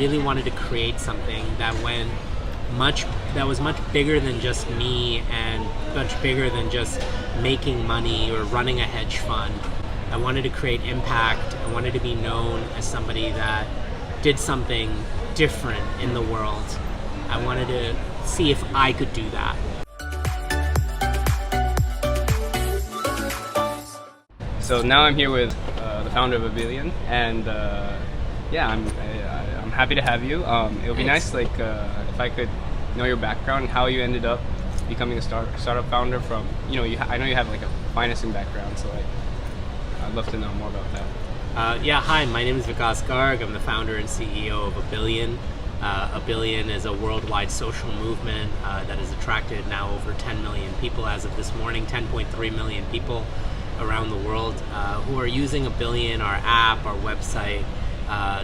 really wanted to create something that was much bigger than just me and much bigger than just making money or running a hedge fund. I wanted to create impact. I wanted to be known as somebody that did something different in the world. I wanted to see if I could do that. So now I'm here with the founder of Abillion, and I'm happy to have you. It would be nice, if I could know your background, how you ended up becoming a startup founder. From I know you have like a financing background, so I'd love to know more about that. Hi, my name is Vikas Garg. I'm the founder and CEO of Abillion. Abillion is a worldwide social movement that has attracted now over 10 million people as of this morning, 10.3 million people around the world who are using Abillion, our app, our website,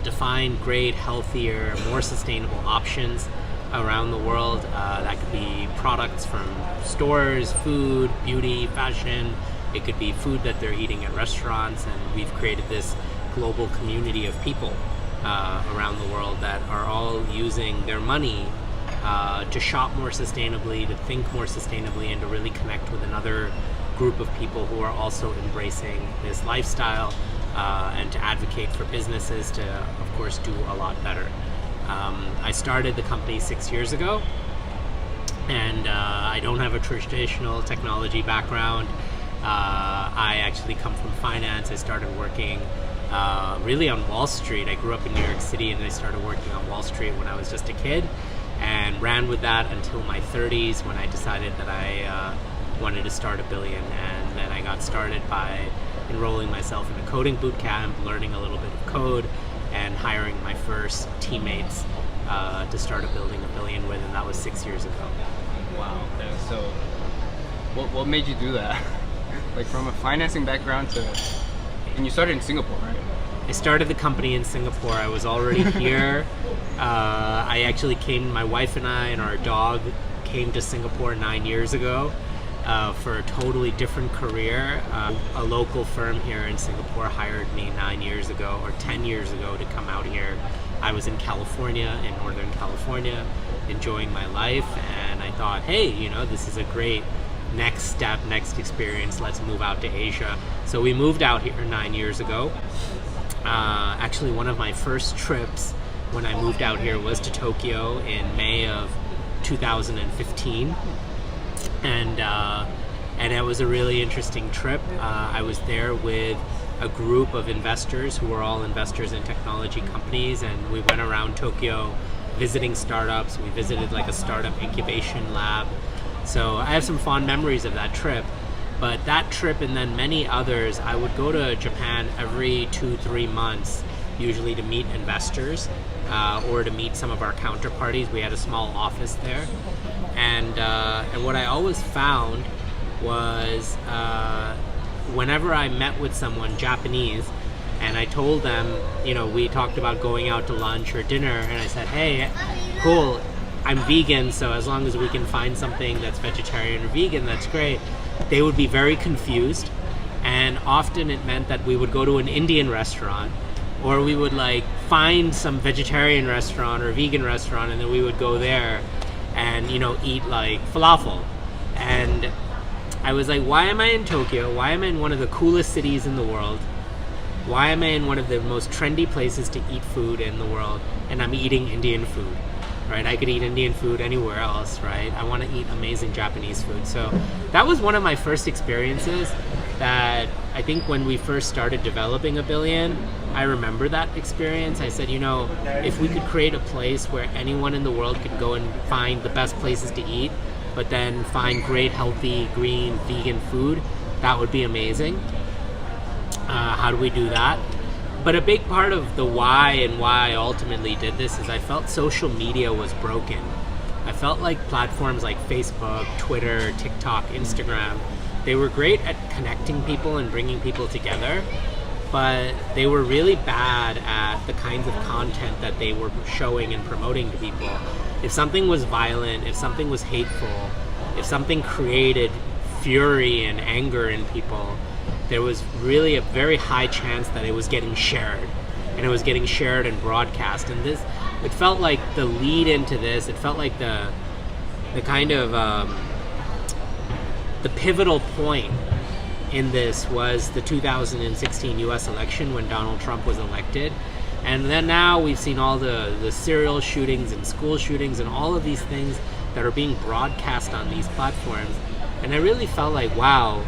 to find great, healthier, more sustainable options around the world. That could be products from stores, food, beauty, fashion. It could be food that they're eating at restaurants, and we've created this global community of people around the world that are all using their money to shop more sustainably, to think more sustainably, and to really connect with another group of people who are also embracing this lifestyle and to advocate for businesses to, of course, do a lot better. I started the company 6 years ago, and I don't have a traditional technology background. I actually come from finance. I started working really on Wall Street. I grew up in New York City, and I started working on Wall Street when I was just a kid, and ran with that until my 30s when I decided that I wanted to start Abillion. And then I got started by enrolling myself in a coding boot camp, learning a little bit of code, and hiring my first teammates to start building Abillion with, and that was 6 years ago. Wow. Okay. So what made you do that? Like, from a financing background and you started in Singapore, right? I started the company in Singapore. I was already here. I actually my wife and I and our dog came to Singapore 9 years ago for a totally different career. A local firm here in Singapore hired me 9 years ago, or 10 years ago, to come out here. I was in California, in Northern California, enjoying my life, and I thought, hey, this is a great next step, next experience. Let's move out to Asia. So we moved out here 9 years ago. Actually, one of my first trips when I moved out here was to Tokyo in May of 2015. And it was a really interesting trip. I was there with a group of investors who were all investors in technology companies, and we went around Tokyo visiting startups. We visited like a startup incubation lab. So I have some fond memories of that trip. But that trip, and then many others, I would go to Japan every 2-3 months, usually to meet investors or to meet some of our counterparties. We had a small office there. And what I always found was whenever I met with someone Japanese, and I told them, we talked about going out to lunch or dinner, and I said, hey, cool, I'm vegan, so as long as we can find something that's vegetarian or vegan, that's great. They would be very confused, and often it meant that we would go to an Indian restaurant, or we would find some vegetarian restaurant or vegan restaurant, and then we would go there and eat falafel. And I was like, why am I in Tokyo? Why am I in one of the coolest cities in the world? Why am I in one of the most trendy places to eat food in the world, and I'm eating Indian food? Right? I could eat Indian food anywhere else, right? I want to eat amazing Japanese food. So that was one of my first experiences that I think when we first started developing Abillion, I remember that experience. I said, if we could create a place where anyone in the world could go and find the best places to eat, but then find great, healthy, green, vegan food, that would be amazing. How do we do that? But a big part of the why and why I ultimately did this is I felt social media was broken. I felt like platforms like Facebook, Twitter, TikTok, Instagram, they were great at connecting people and bringing people together, but they were really bad at the kinds of content that they were showing and promoting to people. If something was violent, if something was hateful, if something created fury and anger in people, there was really a very high chance that it was getting shared, and it was getting shared and broadcast. And it felt like the lead into this. It felt like the kind of the pivotal point in this was the 2016 U.S. election when Donald Trump was elected. And then now we've seen all the serial shootings and school shootings and all of these things that are being broadcast on these platforms. And I really felt like, wow,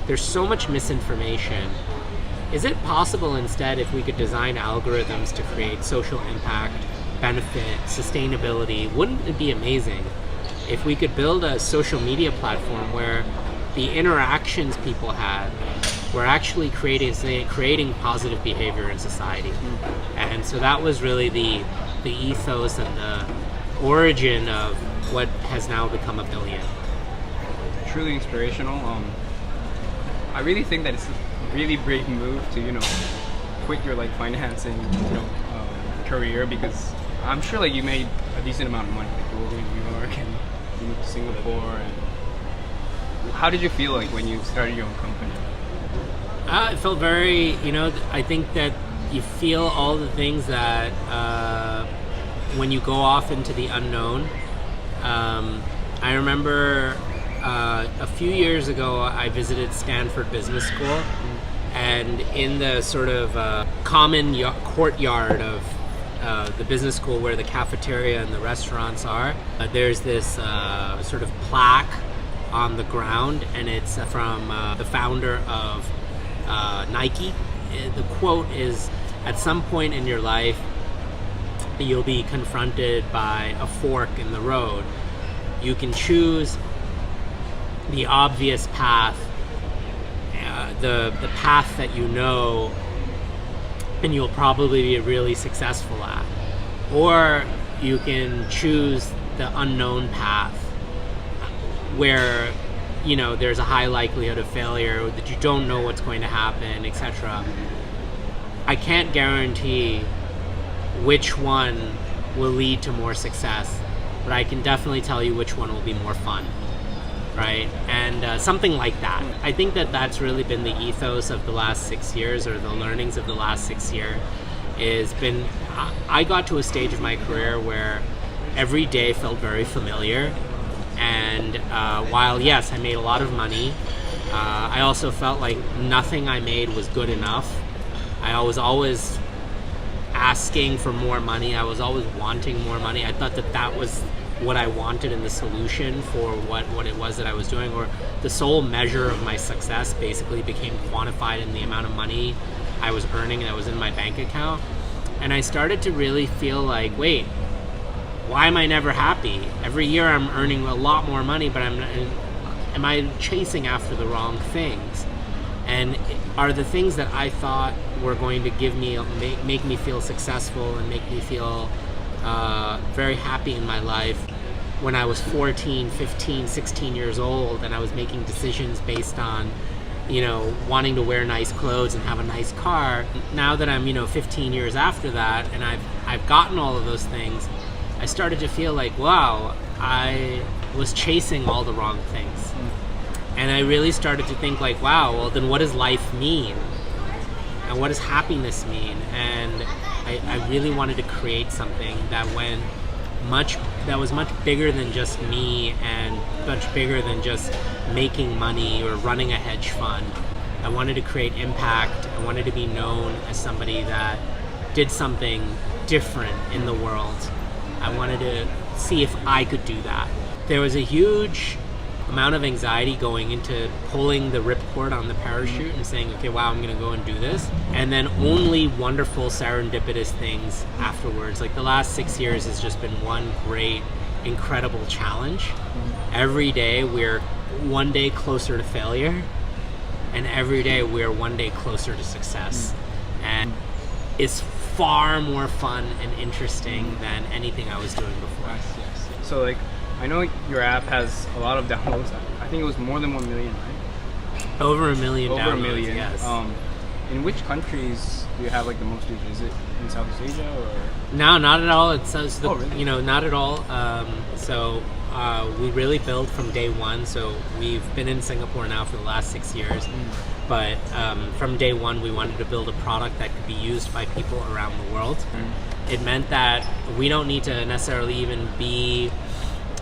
there's so much misinformation. Is it possible instead if we could design algorithms to create social impact, benefit, sustainability? Wouldn't it be amazing if we could build a social media platform where the interactions people had were actually creating positive behavior in society? And so that was really the ethos and the origin of what has now become Abillion. Truly inspirational. I really think that it's a really brave move to quit your financing career, because I'm sure you made a decent amount of money, you were in New York and you moved to Singapore. And how did you feel when you started your own company? It felt very, I think that you feel all the things that when you go off into the unknown. I remember a few years ago I visited Stanford Business School, and in the sort of common courtyard of the business school where the cafeteria and the restaurants are, there's this sort of plaque on the ground, and it's from the founder of Nike. The quote is, "At some point in your life, you'll be confronted by a fork in the road. You can choose the obvious path, the path that you know and you'll probably be really successful at, or you can choose the unknown path where there's a high likelihood of failure, that you don't know what's going to happen, etc. I can't guarantee which one will lead to more success, but I can definitely tell you which one will be more fun." Right? And something like that. I think that that's really been the ethos of the last 6 years, or the learnings of the last 6 years. I got to a stage of my career where every day felt very familiar, and while yes, I made a lot of money, I also felt like nothing I made was good enough. I was always asking for more money. I was always wanting more money. I thought that was what I wanted in the solution for what it was that I was doing, or the sole measure of my success basically became quantified in the amount of money I was earning and that was in my bank account. And I started to really feel like, wait, why am I never happy? Every year I'm earning a lot more money, but am I chasing after the wrong things? And are the things that I thought were going to make me feel successful and make me feel very happy in my life when I was 14, 15, 16 years old, and I was making decisions based on wanting to wear nice clothes and have a nice car. Now that I'm 15 years after that, and I've gotten all of those things, I started to feel like, wow, I was chasing all the wrong things. And I really started to think like, wow, well then what does life mean? And what does happiness mean? And I really wanted to create something that was much bigger than just me, and much bigger than just making money or running a hedge fund. I wanted to create impact. I wanted to be known as somebody that did something different in the world. I wanted to see if I could do that. There was a huge amount of anxiety going into pulling the ripcord on the parachute and saying, okay, wow, I'm gonna go and do this. And then only wonderful serendipitous things afterwards. Like the last 6 years has just been one great, incredible challenge. Every day we're one day closer to failure, and every day we're one day closer to success. And it's far more fun and interesting than anything I was doing before. Yes. So I know your app has a lot of downloads. I think it was more than 1 million, right? Over a million downloads. Over a million. Yes. In which countries do you have the most users? Is it in Southeast Asia or? No, not at all. It's really? Not at all. We really built from day one. So we've been in Singapore now for the last 6 years. But from day one, we wanted to build a product that could be used by people around the world. It meant that we don't need to necessarily even be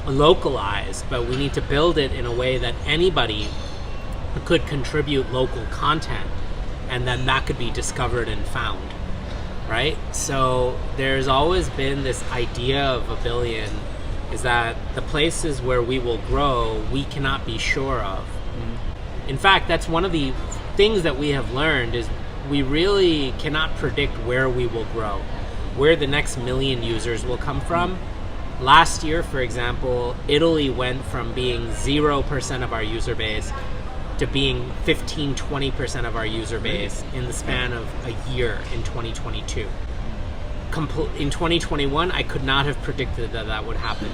localized, but we need to build it in a way that anybody could contribute local content, and then that could be discovered and found, right? So there's always been this idea of abillion, is that the places where we will grow, we cannot be sure of. In fact, that's one of the things that we have learned, is we really cannot predict where we will grow, where the next million users will come from. Last year, for example, Italy went from being 0% of our user base to being 15-20% of our user base in the span of a year in 2022. In 2021, I could not have predicted that that would happen.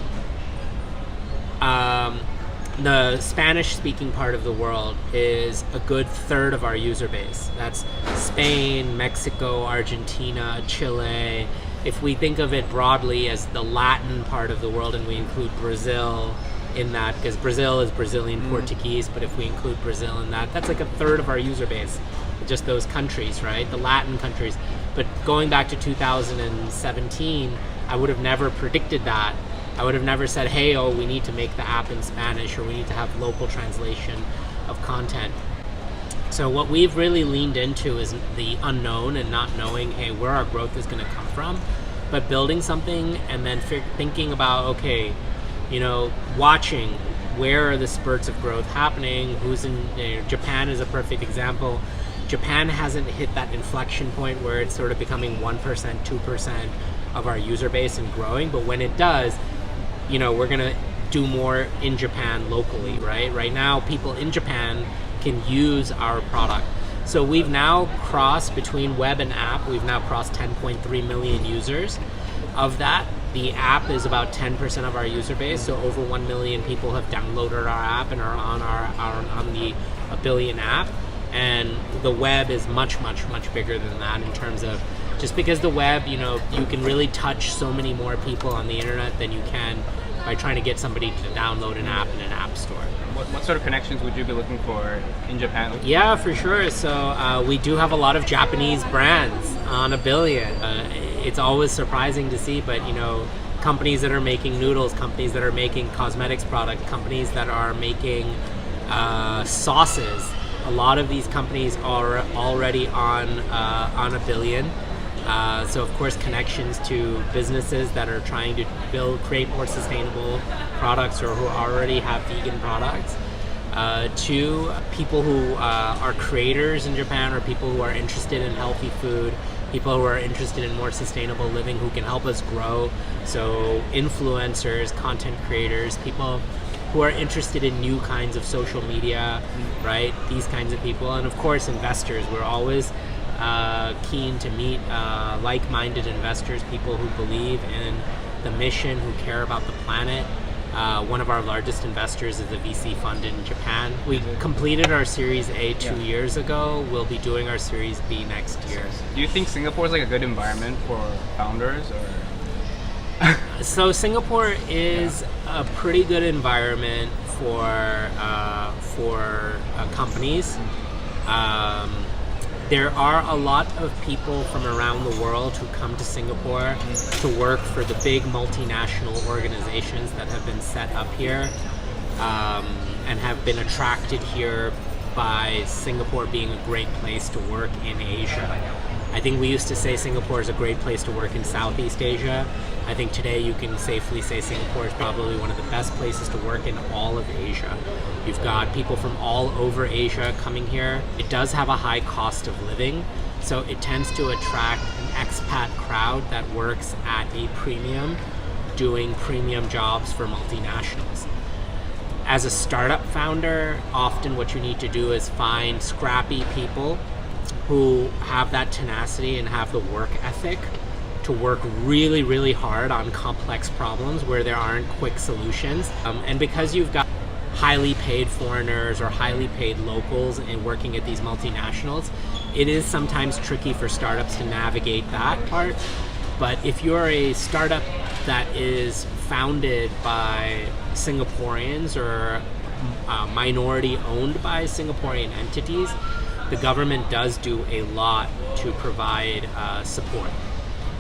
The Spanish-speaking part of the world is a good third of our user base. That's Spain, Mexico, Argentina, Chile. If we think of it broadly as the Latin part of the world, and we include Brazil in that, because Brazil is Brazilian Portuguese, but if we include Brazil in that, that's like a third of our user base, just those countries, right? The Latin countries. But going back to 2017, I would have never predicted that. I would have never said, hey, we need to make the app in Spanish, or we need to have local translation of content. So what we've really leaned into is the unknown, and not knowing, hey, where our growth is going to come from, but building something and then thinking about, okay, watching where are the spurts of growth happening, who's in, Japan is a perfect example. Japan hasn't hit that inflection point where it's sort of becoming 1%, 2% of our user base and growing, but when it does, we're going to do more in Japan locally, right? Right now, people in Japan can use our product. So we've now crossed, between web and app, we've now crossed 10.3 million users. Of that, the app is about 10% of our user base, so over 1 million people have downloaded our app and are on the abillion app. And the web is much, much, much bigger than that, in terms of, just because the web, you can really touch so many more people on the internet than you can by trying to get somebody to download an app in an app store. What sort of connections would you be looking for in Japan? Yeah, for sure. So we do have a lot of Japanese brands on abillion. It's always surprising to see, but companies that are making noodles, companies that are making cosmetics product, companies that are making sauces. A lot of these companies are already on abillion. So of course, connections to businesses that are trying to create more sustainable products, or who already have vegan products, to people who are creators in Japan, or people who are interested in healthy food, people who are interested in more sustainable living, who can help us grow. So influencers, content creators, people who are interested in new kinds of social media, right? These kinds of people. And of course, investors. We're always keen to meet like-minded investors, people who believe in the mission, who care about the planet. One of our largest investors is a VC fund in Japan. We completed our Series A 2 years ago. We'll be doing our Series B next year. Do you think Singapore is like a good environment for founders, or? So Singapore is a pretty good environment for companies. There are a lot of people from around the world who come to Singapore to work for the big multinational organizations that have been set up here, and have been attracted here by Singapore being a great place to work in Asia. I think we used to say Singapore is a great place to work in Southeast Asia. I think today you can safely say Singapore is probably one of the best places to work in all of Asia. You've got people from all over Asia coming here. It does have a high cost of living, so it tends to attract an expat crowd that works at a premium, doing premium jobs for multinationals. As a startup founder, often what you need to do is find scrappy people who have that tenacity and have the work ethic to work really, really hard on complex problems where there aren't quick solutions. And because you've got highly paid foreigners or highly paid locals in working at these multinationals, it is sometimes tricky for startups to navigate that part. But if you're a startup that is founded by Singaporeans or minority owned by Singaporean entities, the government does do a lot to provide support.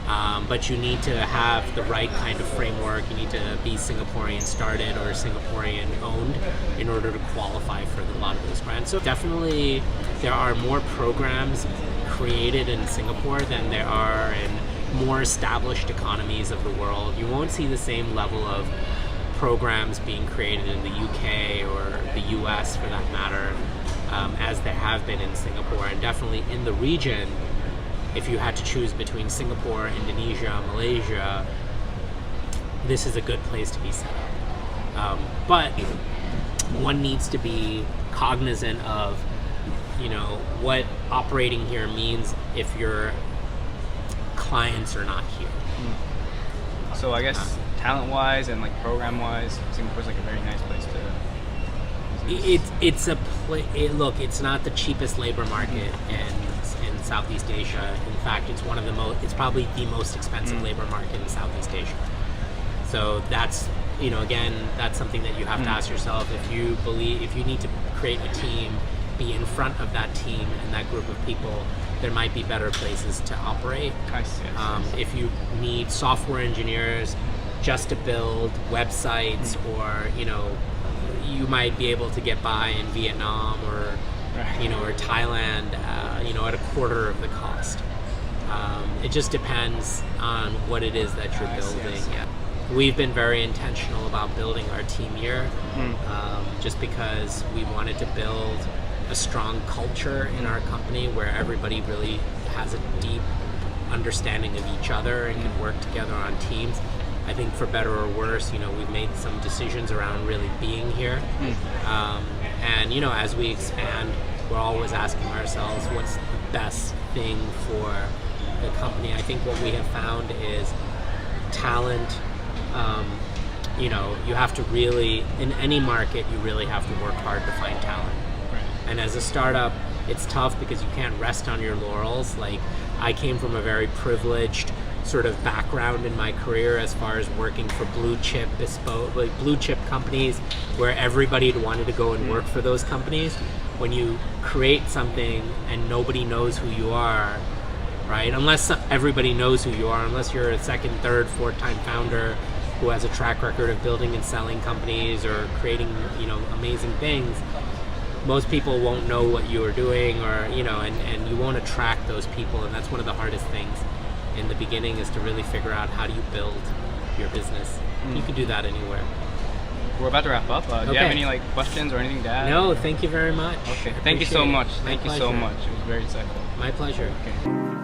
But you need to have the right kind of framework. You need to be Singaporean started or Singaporean owned in order to qualify for a lot of those grants. So definitely there are more programs created in Singapore than there are in more established economies of the world. You won't see the same level of programs being created in the UK or the US for that matter as there have been in Singapore, and definitely in the region. If you had to choose between Singapore, Indonesia, Malaysia, this is a good place to be set up. But one needs to be cognizant of, what operating here means if your clients are not here. So I guess talent-wise and like program-wise, Singapore's like a very nice place to. Look, it's not the cheapest labor market in Southeast Asia. In fact, it's one of the it's probably the most expensive labor market in Southeast Asia. So that's, again, that's something that you have to ask yourself. If you need to create a team, be in front of that team and that group of people, there might be better places to operate. I see. If you need software engineers just to build websites, or you might be able to get by in Vietnam or or Thailand, at a quarter of the cost. It just depends on what it is that you're building. Yeah. We've been very intentional about building our team here, just because we wanted to build a strong culture in our company where everybody really has a deep understanding of each other and can work together on teams. I think for better or worse, we've made some decisions around really being here. And, as we expand, we're always asking ourselves, what's the best thing for the company? I think what we have found is talent. You have to really, in any market, you really have to work hard to find talent. And as a startup, it's tough because you can't rest on your laurels. Like, I came from a very privileged sort of background in my career as far as working for blue chip companies where everybody wanted to go and work for those companies. When you create something and nobody knows who you are, right? Unless everybody knows who you are, unless you're a second, third, fourth time founder who has a track record of building and selling companies or creating, amazing things, most people won't know what you are doing, or, and you won't attract those people. And that's one of the hardest things in the beginning, is to really figure out how do you build your business. You can do that anywhere. We're about to wrap up. Do you have any questions or anything to add? No, thank you very much. Okay, thank you so much. Thank you so pleasure. much. It was very insightful. My pleasure. Okay.